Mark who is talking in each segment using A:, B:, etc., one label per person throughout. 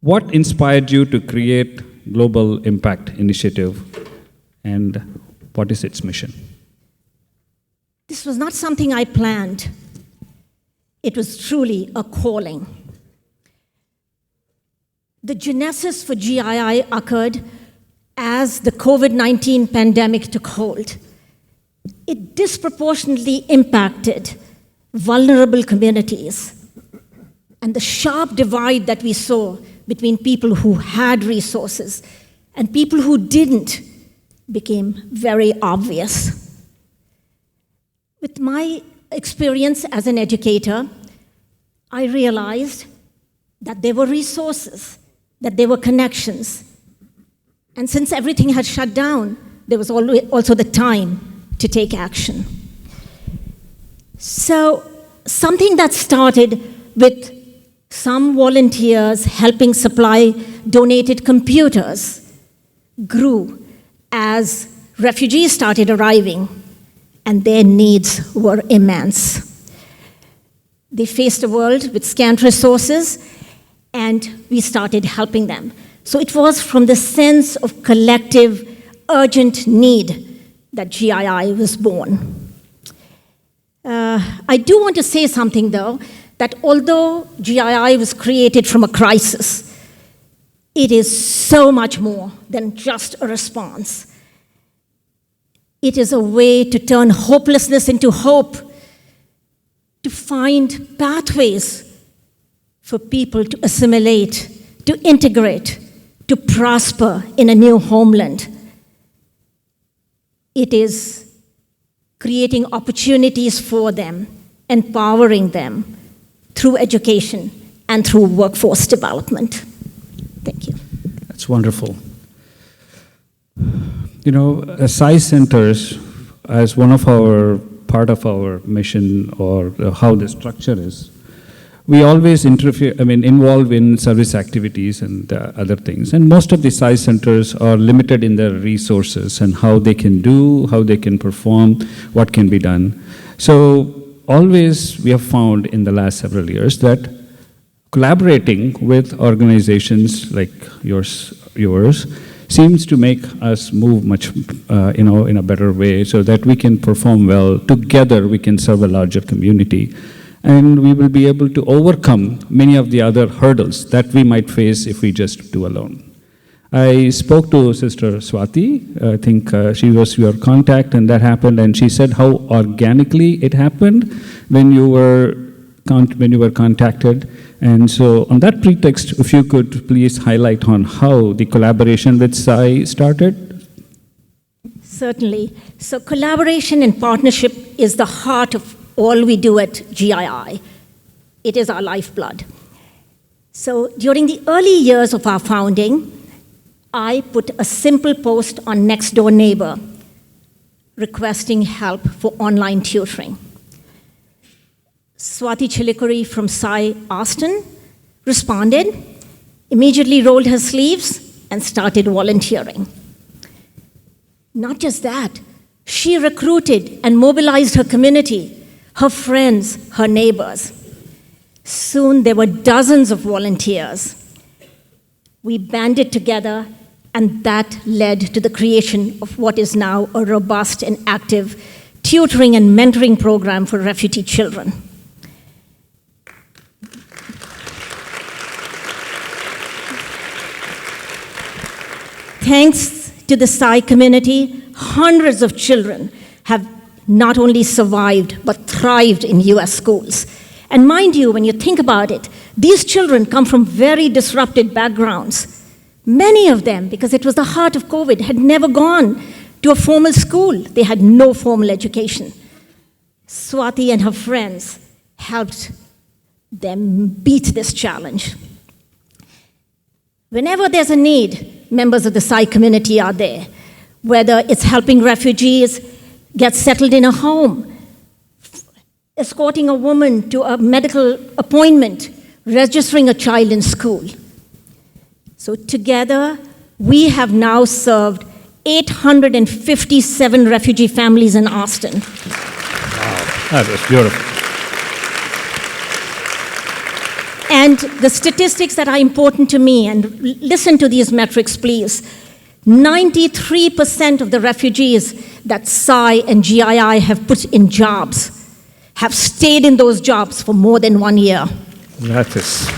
A: What inspired you to create Global Impact Initiative, and what is its mission?
B: This was not something I planned. It was truly a calling. The genesis for GII occurred as the COVID-19 pandemic took hold. It disproportionately impacted vulnerable communities, and the sharp divide that we saw between people who had resources and people who didn't became very obvious. With my experience as an educator, I realized that there were resources, that there were connections. And since everything had shut down, there was also the time to take action. So something that started with some volunteers helping supply donated computers grew as refugees started arriving, and their needs were immense. They faced a world with scant resources, and we started helping them. So it was from the sense of collective, urgent need that GII was born. I do want to say something, though, that although GII was created from a crisis, it is so much more than just a response. It is a way to turn hopelessness into hope, to find pathways for people to assimilate, to integrate, to prosper in a new homeland. It is creating opportunities for them, empowering them through education and through workforce development. Thank you.
A: That's wonderful. You know, SI centers, as one of our part of our mission or how the structure is, we always involve in service activities and other things. And most of the SI centers are limited in their resources and how they can do, how they can perform, what can be done. So always we have found in the last several years that collaborating with organizations like yours seems to make us move much, in a better way, so that we can perform well. Together, we can serve a larger community, and we will be able to overcome many of the other hurdles that we might face if we just do alone. I spoke to Sister Swati. I think she was your contact, and that happened. And she said how organically it happened when you were contacted. And so, on that pretext, if you could please highlight on how the collaboration with SAI started.
B: Certainly. So, collaboration and partnership is the heart of all we do at GII. It is our lifeblood. So, during the early years of our founding, I put a simple post on Nextdoor Neighbor requesting help for online tutoring. Swati Chilikuri from SAI Austin responded, immediately rolled her sleeves, and started volunteering. Not just that, she recruited and mobilized her community, her friends, her neighbors. Soon there were dozens of volunteers. We banded together, and that led to the creation of what is now a robust and active tutoring and mentoring program for refugee children. Thanks to the SAI community, hundreds of children have not only survived, but thrived in US schools. And mind you, when you think about it, these children come from very disrupted backgrounds. Many of them, because it was the heart of COVID, had never gone to a formal school. They had no formal education. Swati and her friends helped them beat this challenge. Whenever there's a need, members of the SAI community are there, whether it's helping refugees get settled in a home, escorting a woman to a medical appointment, registering a child in school. So together, we have now served 857 refugee families in Austin.
A: Wow, that was beautiful.
B: And And the statistics that are important to me, and listen to these metrics, please. 93% of the refugees that SSSIO and GII have put in jobs have stayed in those jobs for more than 1 year.
A: That is.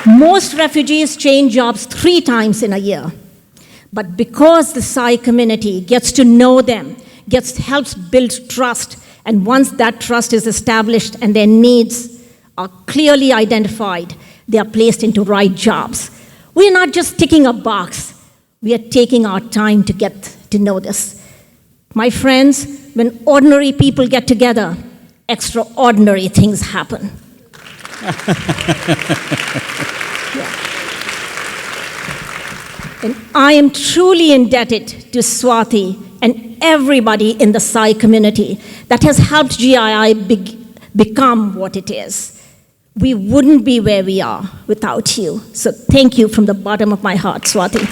B: Most refugees change jobs 3 times in a year. But because the SSSIO community gets to know them, helps build trust, and once that trust is established and their needs are clearly identified, they are placed into right jobs. We are not just ticking a box. We are taking our time to get to know this. My friends, when ordinary people get together, extraordinary things happen. Yeah. And I am truly indebted to Swati and everybody in the SSSIO community that has helped GII become what it is. We wouldn't be where we are without you. So thank you from the bottom of my heart, Swati.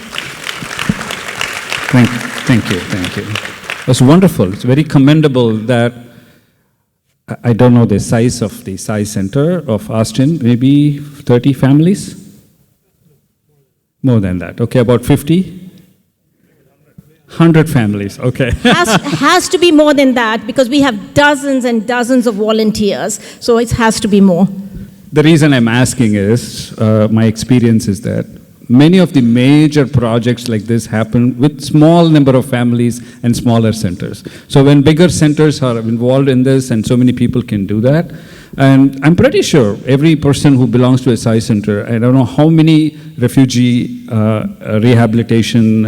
A: Thank you. It's wonderful. It's very commendable that, I don't know the size of the SSSIO Center of Austin, maybe 30 families? More than that. Okay, about 50? 100 families, okay.
B: has to be more than that because we have dozens and dozens of volunteers, so it has to be more.
A: The reason I'm asking is, my experience is that many of the major projects like this happen with small number of families and smaller centers. So when bigger centers are involved in this and so many people can do that, and I'm pretty sure every person who belongs to a SSSIO center, I don't know how many refugee rehabilitation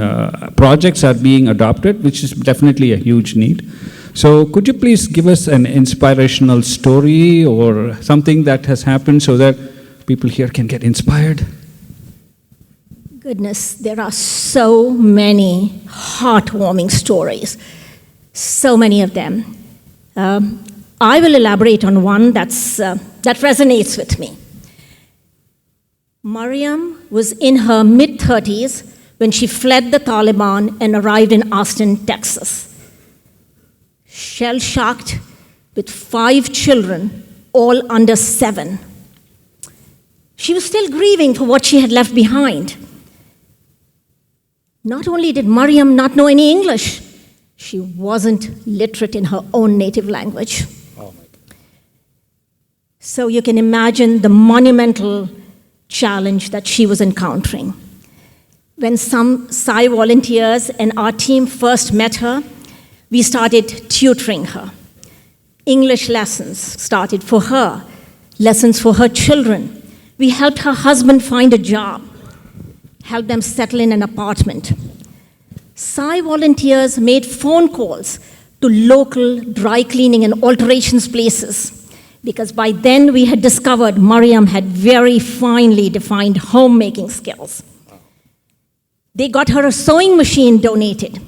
A: projects are being adopted, which is definitely a huge need. So could you please give us an inspirational story or something that has happened so that people here can get inspired?
B: Goodness, there are so many heartwarming stories, so many of them. I will elaborate on one that resonates with me. Mariam was in her mid-30s when she fled the Taliban and arrived in Austin, Texas. Shell-shocked, with 5 children, all under 7. She was still grieving for what she had left behind. Not only did Mariam not know any English, she wasn't literate in her own native language. Oh my God. So you can imagine the monumental challenge that she was encountering. When some SSSIO volunteers and our team first met her, we started tutoring her. English lessons started for her, lessons for her children. We helped her husband find a job, helped them settle in an apartment. SSSIO volunteers made phone calls to local dry cleaning and alterations places because by then we had discovered Mariam had very finely defined homemaking skills. They got her a sewing machine donated,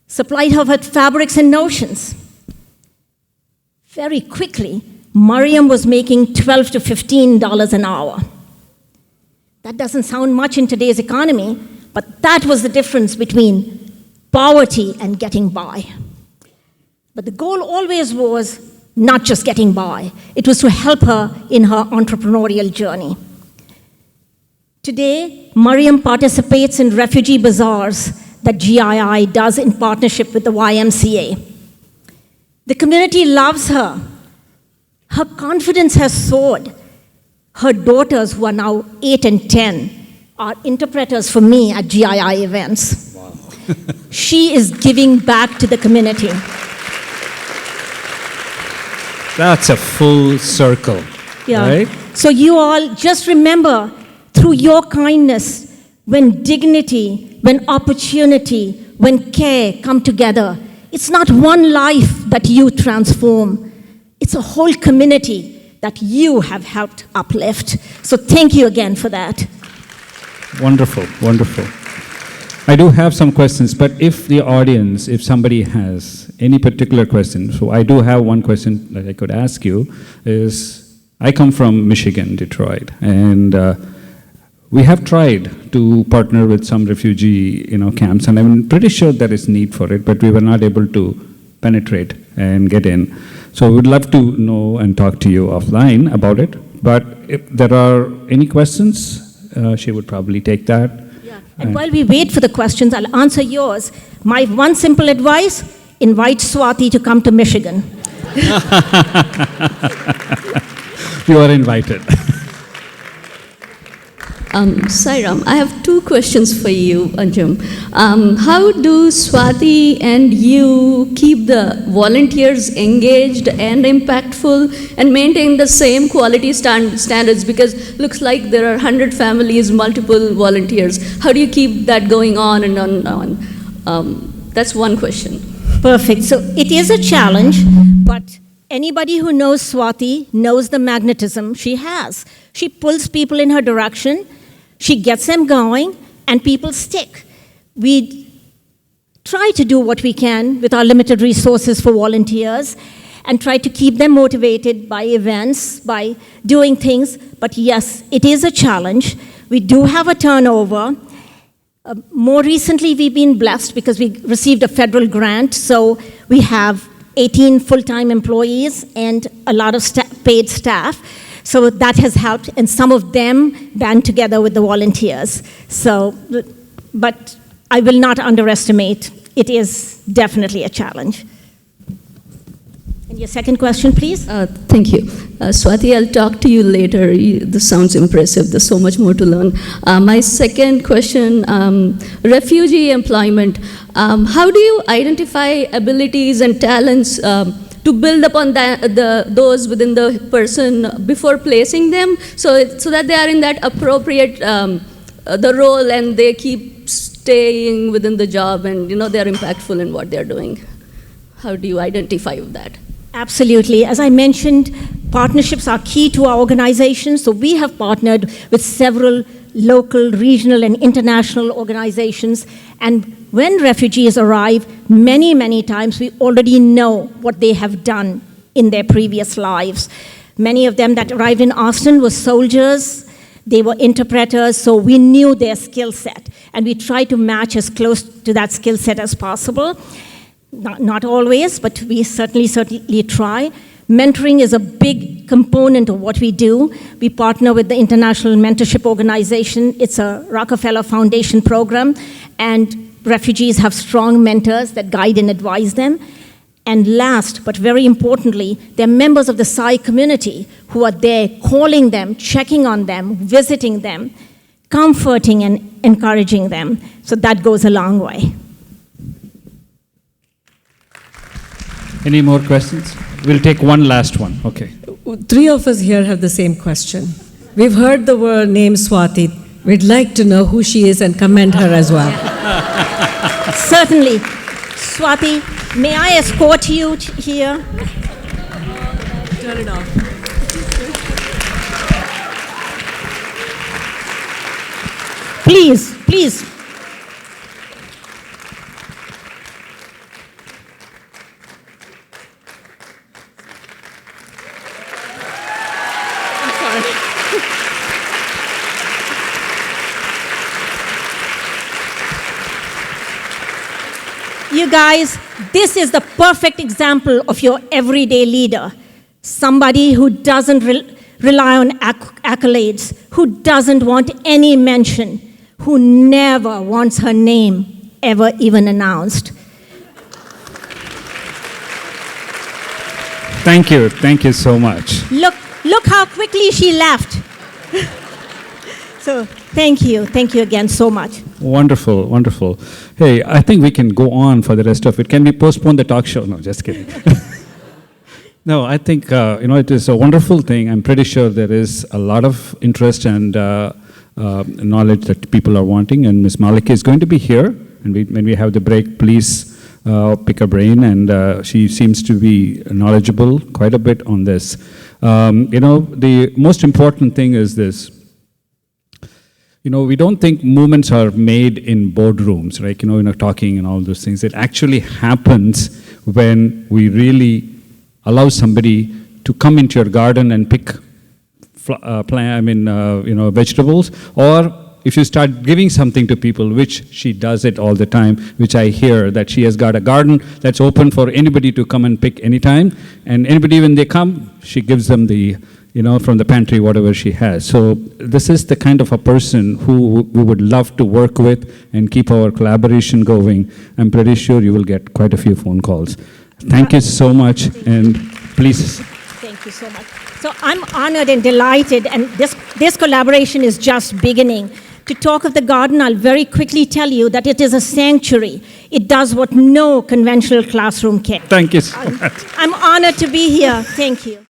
B: supplied her with fabrics and notions. Very quickly, Mariam was making $12 to $15 an hour. That doesn't sound much in today's economy, but that was the difference between poverty and getting by. But the goal always was not just getting by. It was to help her in her entrepreneurial journey. Today, Mariam participates in refugee bazaars that GII does in partnership with the YMCA. The community loves her. Her confidence has soared. Her daughters, who are now 8 and 10, are interpreters for me at GII events. Wow. She is giving back to the community.
A: That's a full circle,
B: yeah.
A: Right?
B: So you all just remember, through your kindness, when dignity, when opportunity, when care come together, it's not one life that you transform. It's a whole community that you have helped uplift. So thank you again for that.
A: Wonderful, wonderful. I do have some questions, but if the audience, if somebody has any particular question, so I do have one question that I could ask you, is I come from Michigan, Detroit, and we have tried to partner with some refugee camps, and I'm pretty sure there is need for it, but we were not able to penetrate and get in. So we would love to know and talk to you offline about it. But if there are any questions, she would probably take that.
B: Yeah. And while we wait for the questions, I'll answer yours. My one simple advice, invite Swati to come to Michigan.
A: You are invited.
C: Sairam, I have two questions for you, Anjum. How do Swati and you keep the volunteers engaged and impactful and maintain the same quality standards? Because looks like there are 100 families, multiple volunteers. How do you keep that going on and on? That's one question.
B: Perfect. So it is a challenge, but anybody who knows Swati knows the magnetism she has. She pulls people in her direction. She gets them going, and people stick. We try to do what we can with our limited resources for volunteers and try to keep them motivated by events, by doing things. But yes, it is a challenge. We do have a turnover. More recently, we've been blessed because we received a federal grant, so we have 18 full-time employees and a lot of paid staff. So that has helped, and some of them band together with the volunteers. So, but I will not underestimate. It is definitely a challenge. And your second question, please?
C: Thank you. Swati, I'll talk to you later. This sounds impressive. There's so much more to learn. My second question, refugee employment. How do you identify abilities and talents to build upon those within the person before placing them, so that they are in that appropriate the role and they keep staying within the job and they're impactful in what they're doing? How do you identify that?
B: Absolutely. As I mentioned, partnerships are key to our organization. So we have partnered with several local, regional, and international organizations. And when refugees arrive, many, many times we already know what they have done in their previous lives. Many of them that arrived in Austin were soldiers, they were interpreters, so we knew their skill set. And we tried to match as close to that skill set as possible. Not always, but we certainly try. Mentoring is a big component of what we do. We partner with the International Mentorship Organization. It's a Rockefeller Foundation program, and refugees have strong mentors that guide and advise them. And last, but very importantly, they're members of the Psi community who are there calling them, checking on them, visiting them, comforting and encouraging them. So that goes a long way.
A: Any more questions? We'll take one last one. Okay.
D: Three of us here have the same question. We've heard the word name Swati. We'd like to know who she is and commend her as well.
B: Certainly. Swati, may I escort you here?
D: Turn it off.
B: Please, please. You guys, this is the perfect example of your everyday leader. Somebody who doesn't rely on accolades, who doesn't want any mention, who never wants her name ever even announced.
A: Thank you so much.
B: Look how quickly she left. So thank you again so much.
A: Wonderful, wonderful. Hey, I think we can go on for the rest of it. Can we postpone the talk show? No, just kidding. No, I think, it is a wonderful thing. I'm pretty sure there is a lot of interest and knowledge that people are wanting. And Ms. Malik is going to be here. And when we have the break, please pick her brain. And she seems to be knowledgeable quite a bit on this. The most important thing is this. We don't think movements are made in boardrooms, right? Talking and all those things. It actually happens when we really allow somebody to come into your garden and pick vegetables, or if you start giving something to people, which she does it all the time, which I hear, that she has got a garden that's open for anybody to come and pick anytime, and anybody, when they come, she gives them the, from the pantry, whatever she has. So this is the kind of a person who we would love to work with and keep our collaboration going. I'm pretty sure you will get quite a few phone calls. Thank you so much, and please.
B: Thank you so much. So I'm honored and delighted, and this collaboration is just beginning. To talk of the garden, I'll very quickly tell you that it is a sanctuary. It does what no conventional classroom can.
A: Thank you so much.
B: I'm honored to be here. Thank you.